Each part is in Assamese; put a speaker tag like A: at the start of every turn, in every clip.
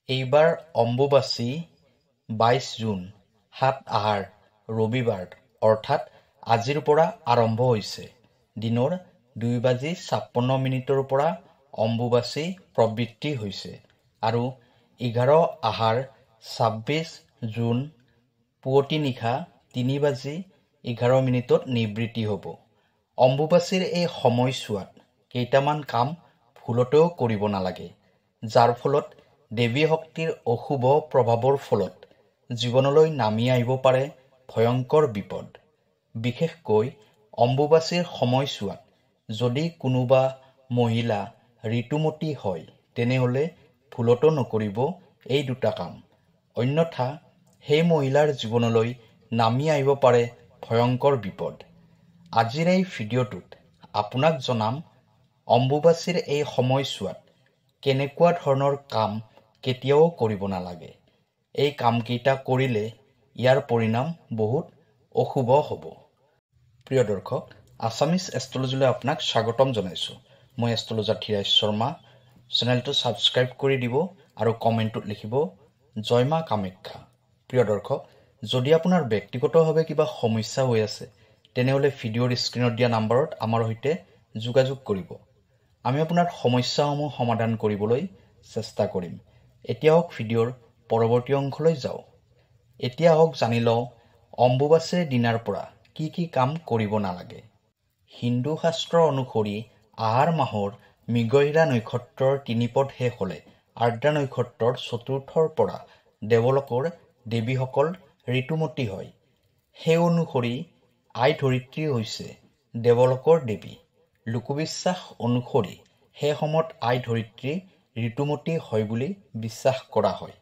A: এইবাৰ অম্বুবাচী ২২ জুন ৭ আহাৰ ৰবিবাৰ অৰ্থাৎ আজিৰ পৰা আৰম্ভ হৈছে। দিনৰ ২:৫৬ পৰা অম্বুবাচী প্ৰবৃত্তি হৈছে আৰু ১১ আহাৰ ২৬ জুন পুৱতি নিশা ৩:১১ নিবৃত্তি হ'ব। অম্বুবাচীৰ এই সময়ছোৱাত কেইটামান কাম ভুলতেও কৰিব নালাগে, যাৰ ফলত দেৱী শক্তিৰ অশুভ প্ৰভাৱৰ ফলত জীৱনলৈ নামি আহিব পাৰে ভয়ংকৰ বিপদ। বিশেষকৈ অম্বুবাচীৰ সময়ছোৱাত যদি কোনোবা মহিলা ঋতুমতী হয় তেনেহ'লে ভুলতো নকৰিব এই দুটা কাম, অন্যথা সেই মহিলাৰ জীৱনলৈ নামি আহিব পাৰে ভয়ংকৰ বিপদ। আজিৰ এই ভিডিঅ'টোত আপোনাক জনাম অম্বুবাচীৰ এই সময়ছোৱাত কেনেকুৱা ধৰণৰ কাম কেতিয়াও কৰিব নালাগে। এই কামকেইটা কৰিলে ইয়াৰ পৰিণাম বহুত অশুভ হ'ব। প্ৰিয় দৰ্শক, আছামিজ এষ্ট্ৰলজীলৈ আপোনাক স্বাগতম জনাইছোঁ। মই এষ্ট্ৰলজাৰ ধীৰাজ শৰ্মা। চেনেলটো ছাবস্ক্ৰাইব কৰি দিব আৰু কমেণ্টত লিখিব জয় মা কামাখ্যা। প্ৰিয় দৰ্শক, যদি আপোনাৰ ব্যক্তিগতভাৱে কিবা সমস্যা হৈ আছে তেনেহ'লে ভিডিঅ'ৰ স্ক্ৰীণত দিয়া নাম্বাৰত আমাৰ সৈতে যোগাযোগ কৰিব। আমি আপোনাৰ সমস্যাসমূহ সমাধান কৰিবলৈ চেষ্টা কৰিম। এতিয়া হওক ভিডিঅ'ৰ পৰৱৰ্তী অংশলৈ যাওঁ। এতিয়া হওক জানি লওঁ অম্বুবাচীৰ দিনাৰ পৰা কি কি কাম কৰিব নালাগে। হিন্দু শাস্ত্ৰ অনুসৰি আহাৰ মাহৰ মৃগশিৰা নক্ষত্ৰৰ ৩ পদ শেষ হ'লে আৰ্দ্ৰা নক্ষত্ৰৰ ৪ৰ্থৰ পৰা দেৱলোকৰ দেৱীসকল ঋতুমতী হয়। সেই অনুসৰি আই ধৰিত্ৰী হৈছে দেৱলোকৰ দেৱী। লোকবিশ্বাস অনুসৰি সেই সময়ত আই ধৰিত্ৰী ঋতুমতী হয় বুলি বিশ্বাস কৰা হয়।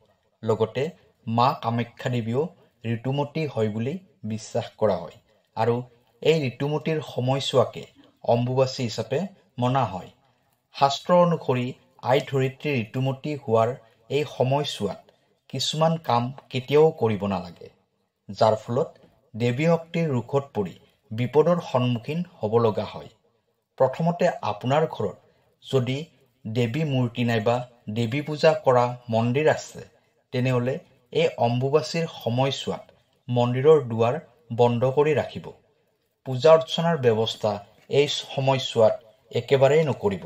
A: লগতে মা কামাখ্যা দেৱীও ঋতুমতী হয় বুলি বিশ্বাস কৰা হয় আৰু এই ঋতুমতীৰ সময়ছোৱাকে অম্বুবাচী হিচাপে মনা হয়। শাস্ত্ৰ অনুসৰি আই ধৰিত্ৰী ঋতুমতী হোৱাৰ এই সময়ছোৱাত কিছুমান কাম কেতিয়াও কৰিব নালাগে, যাৰ ফলত দেৱী শক্তিৰ ৰোষত পৰি বিপদৰ সন্মুখীন হ'ব লগা হয়। প্ৰথমতে আপোনাৰ ঘৰত যদি দেৱী মূৰ্তি নাইবা দেৱী পূজা কৰা মন্দিৰ আছে তেনেহ'লে এই অম্বুবাচীৰ সময়ছোৱাত মন্দিৰৰ দুৱাৰ বন্ধ কৰি ৰাখিব। পূজা অৰ্চনাৰ ব্যৱস্থা এই সময়ছোৱাত একেবাৰেই নকৰিব।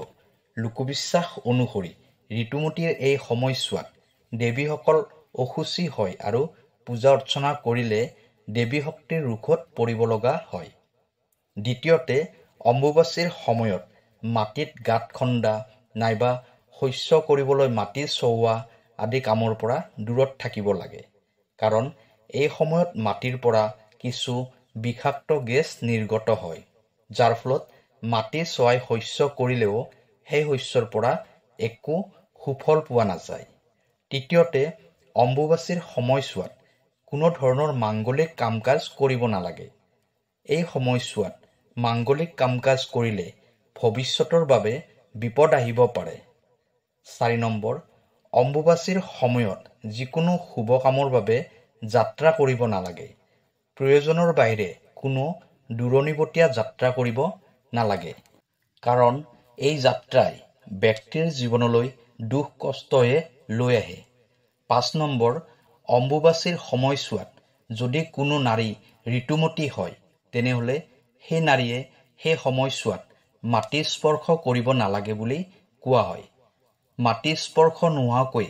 A: লোকবিশ্বাস অনুসৰি ঋতুমতীৰ এই সময়ছোৱাত দেৱীসকল অশুচি হয় আৰু পূজা অৰ্চনা কৰিলে দেৱী শক্তিৰ ৰোষত পৰিব লগা হয়। দ্বিতীয়তে, অম্বুবাচীৰ সময়ত মাটিত গাঁত খন্দা নাইবা শস্য কৰিবলৈ মাটি চহোৱা আদি কামৰ পৰা দূৰত থাকিব লাগে। কাৰণ এই সময়ত মাটিৰ পৰা কিছু বিষাক্ত গেছ নিৰ্গত হয়, যাৰ ফলত মাটি চহাই শস্য কৰিলেও সেই শস্যৰ পৰা একো সুফল পোৱা নাযায়। তৃতীয়তে, অম্বুবাচীৰ সময়ছোৱাত কোনো ধৰণৰ মাংগলিক কাম কাজ কৰিব নালাগে। এই সময়ছোৱাত মাংগলিক কাম কাজ কৰিলে ভৱিষ্যতৰ বাবে বিপদ আহিব পাৰে। ৪ নম্বৰ, অম্বুবাচীৰ সময়ত যিকোনো শুভ কামৰ বাবে যাত্ৰা কৰিব নালাগে। প্ৰয়োজনৰ বাহিৰে কোনো দূৰণিবতীয়া যাত্ৰা কৰিব নালাগে, কাৰণ এই যাত্ৰাই ব্যক্তিৰ জীৱনলৈ দুখ কষ্টহে লৈ আহে। ৫ নম্বৰ, অম্বুবাচীৰ সময়ছোৱাত যদি কোনো নাৰী ঋতুমতী হয় তেনেহ'লে সেই নাৰীয়ে সেই সময়ছোৱাত মাটি স্পৰ্শ কৰিব নালাগে বুলি কোৱা হয়। মাটি স্পৰ্শ নোহোৱাকৈ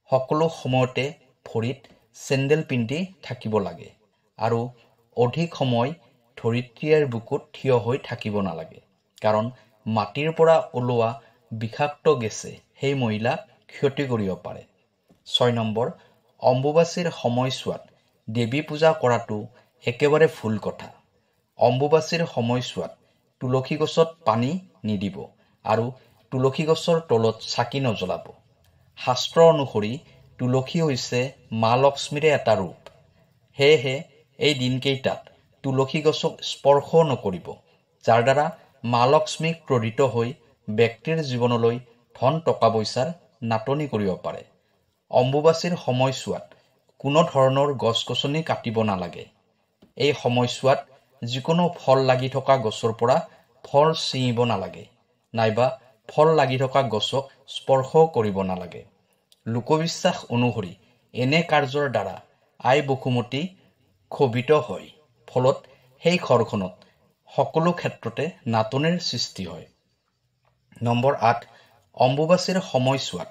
A: সকলো সময়তে ভৰিত চেণ্ডেল পিন্ধি থাকিব লাগে আৰু অধিক সময় ধৰিত্ৰীৰ বুকুত থিয় হৈ থাকিব নালাগে, কাৰণ মাটিৰ পৰা ওলোৱা বিষাক্ত গেছে সেই মহিলাক ক্ষতি কৰিব পাৰে। ৬ নম্বৰ, অম্বুবাচীৰ সময়ছোৱাত দেৱী পূজা কৰাটো একেবাৰে ভুল কথা। অম্বুবাচীৰ সময়ছোৱাত তুলসী গছত পানী নিদিব আৰু তুলসী গছৰ তলত চাকি নজ্বলাব। শাস্ত্ৰ অনুসৰি তুলসী হৈছে মা লক্ষ্মীৰে এটা ৰূপ। সেয়েহে এই দিনকেইটাত তুলসী গছক স্পৰ্শ নকৰিব, যাৰ দ্বাৰা মা লক্ষ্মী ক্ৰোধিত হৈ ব্যক্তিৰ জীৱনলৈ ধন টকা পইচাৰ নাটনি কৰিব পাৰে। অম্বুবাচীৰ সময়ছোৱাত কোনো ধৰণৰ গছ গছনি কাটিব নালাগে। এই সময়ছোৱাত যিকোনো ফল লাগি থকা গছৰ পৰা ফল ছিঙিব নালাগে নাইবা ফল লাগি থকা গছক স্পৰ্শ কৰিব নালাগে। লোকবিশ্বাস অনুসৰি এনে কাৰ্যৰ দ্বাৰা আই বসুমতী ক্ষোভিত হয়। ফলত সেই ঘৰখনত সকলো ক্ষেত্ৰতে নাটনিৰ সৃষ্টি হয়। নম্বৰ ৮, অম্বুবাচীৰ সময়ছোৱাত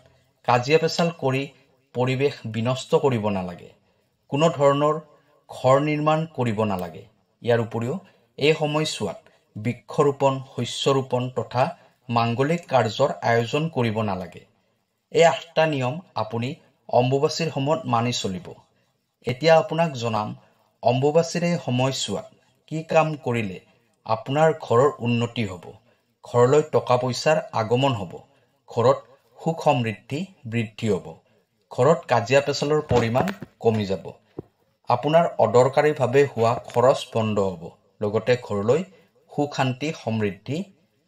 A: কাজিয়া পেচাল কৰি পৰিৱেশ বিনষ্ট কৰিব নালাগে। কোনো ধৰণৰ ঘৰ নিৰ্মাণ কৰিব নালাগে। ইয়াৰ উপৰিও এই সময়ছোৱাত বৃক্ষৰোপণ, শস্য ৰোপণ তথা মাংগলিক কাৰ্যৰ আয়োজন কৰিব নালাগে। এই ৮টা নিয়ম আপুনি অম্বুবাচীৰ সময়ত মানি চলিব। এতিয়া আপোনাক জনাম অম্বুবাচীৰ এই সময়ছোৱাত কি কাম কৰিলে আপোনাৰ ঘৰৰ উন্নতি হ'ব, ঘৰলৈ টকা পইচাৰ আগমন হ'ব, ঘৰত সুখ সমৃদ্ধি বৃদ্ধি হ'ব, ঘৰত কাজিয়া পেচালৰ পৰিমাণ কমি যাব, আপোনাৰ অদৰকাৰীভাৱে হোৱা খৰচ বন্ধ হ'ব, লগতে ঘৰলৈ সুখ শান্তি সমৃদ্ধি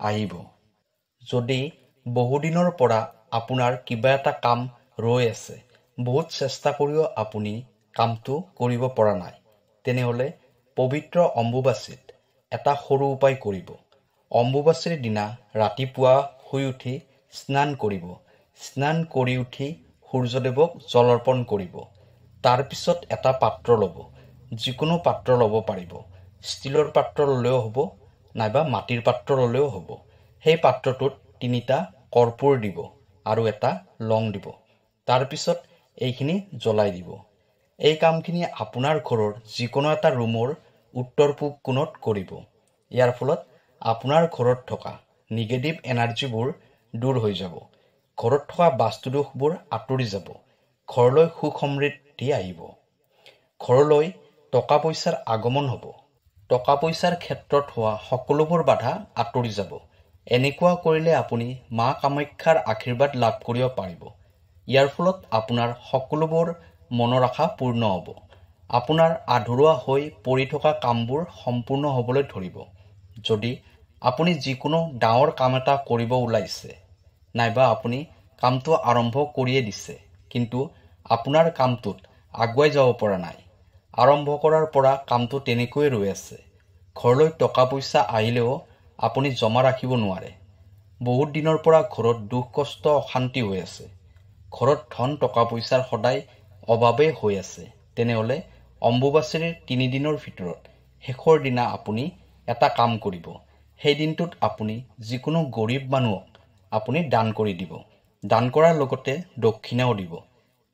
A: আহিব। যদি বহুদিনৰ পৰা আপোনাৰ কিবা এটা কাম ৰৈ আছে, বহুত চেষ্টা কৰিও আপুনি কামটো কৰিব পৰা নাই, তেনেহ'লে পবিত্ৰ অম্বুবাচীত এটা সৰু উপায় কৰিব। অম্বুবাচীৰ দিনা ৰাতিপুৱা শুই উঠি স্নান কৰিব। স্নান কৰি উঠি সূৰ্যদেৱক জল অৰ্পণ কৰিব। তাৰ পিছত এটা পাত্ৰ ল'ব। যিকোনো পাত্ৰ ল'ব পাৰিব। ষ্টীলৰ পাত্ৰ ল'লেও হ'ব, নাইবা মাটিৰ পাত্ৰ ল'লেও হ'ব। সেই পাত্ৰটোত 3টা কৰ্পূৰ দিব আৰু এটা লং দিব। তাৰ পিছত এইখিনি জ্বলাই দিব। এই কামখিনি আপোনাৰ ঘৰৰ যিকোনো এটা ৰুমৰ উত্তৰ পূব কোণত কৰিব। ইয়াৰ ফলত আপোনাৰ ঘৰত থকা নিগেটিভ এনাৰ্জিবোৰ দূৰ হৈ যাব। ঘৰত থকা বাস্তুদোষবোৰ আঁতৰি যাব। ঘৰলৈ সুখ সমৃদ্ধি আহিব। ঘৰলৈ টকা পইচাৰ আগমন হ'ব। টকা পইচাৰ ক্ষেত্ৰত হোৱা সকলোবোৰ বাধা আঁতৰি যাব। এনেকুৱা কৰিলে আপুনি মা কামাখ্যাৰ আশীৰ্বাদ লাভ কৰিব পাৰিব। ইয়াৰ ফলত আপোনাৰ সকলোবোৰ মনৰ আশা পূৰ্ণ হ'ব। আপোনাৰ আধৰুৱা হৈ পৰি থকা কামবোৰ সম্পূৰ্ণ হ'বলৈ ধৰিব। যদি আপুনি যিকোনো ডাঙৰ কাম এটা কৰিব ওলাইছে, নাইবা আপুনি কামটো আৰম্ভ কৰিয়ে দিছে, কিন্তু আপোনাৰ কামটোত আগুৱাই যাব পৰা নাই, আৰম্ভ কৰাৰ পৰা কামটো তেনেকৈয়ে ৰৈ আছে, ঘৰলৈ টকা পইচা আহিলেও আপুনি জমা ৰাখিব নোৱাৰে, বহুত দিনৰ পৰা ঘৰত দুখ কষ্ট অশান্তি হৈ আছে, ঘৰত ধন টকা পইচাৰ সদায় অভাৱেই হৈ আছে, তেনেহ'লে অম্বুবাচীৰ 3 দিনৰ ভিতৰত শেষৰ দিনা আপুনি এটা কাম কৰিব। সেই দিনটোত আপুনি যিকোনো গৰীব মানুহক আপুনি দান কৰি দিব। দান কৰাৰ লগতে দক্ষিণাও দিব।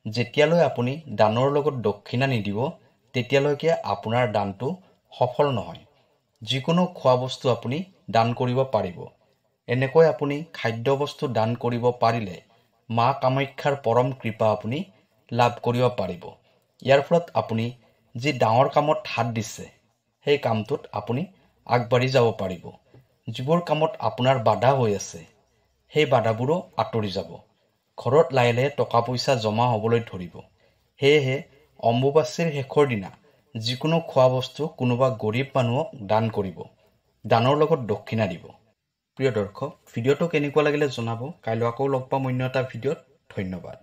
A: যেতিয়ালৈ আপুনি দানৰ লগত দক্ষিণা নিদিব, তেতিয়ালৈকে আপোনাৰ দানটো সফল নহয়। যিকোনো খোৱা বস্তু আপুনি দান কৰিব পাৰিব। এনেকৈ আপুনি খাদ্য বস্তু দান কৰিব পাৰিলে মা কামাখ্যাৰ পৰম কৃপা আপুনি লাভ কৰিব পাৰিব। ইয়াৰ ফলত আপুনি যি ডাঙৰ কামত হাত দিছে, সেই কামটোত আপুনি আগবাঢ়ি যাব পাৰিব। যিবোৰ কামত আপোনাৰ বাধা হৈ আছে, সেই বাধাবোৰো আঁতৰি যাব। ঘৰত লাহে লাহে টকা পইচা জমা হ'বলৈ ধৰিব। সেয়েহে অম্বুবাচীৰ শেষৰ দিনা যিকোনো খোৱা বস্তু কোনোবা গৰীব মানুহক দান কৰিব। দানৰ লগত দক্ষিণা দিব। প্ৰিয় দৰ্শক, ভিডিঅ'টো কেনেকুৱা লাগিলে জনাব। কাইলৈ আকৌ লগ পাম অন্য এটা ভিডিঅ'ত। ধন্যবাদ।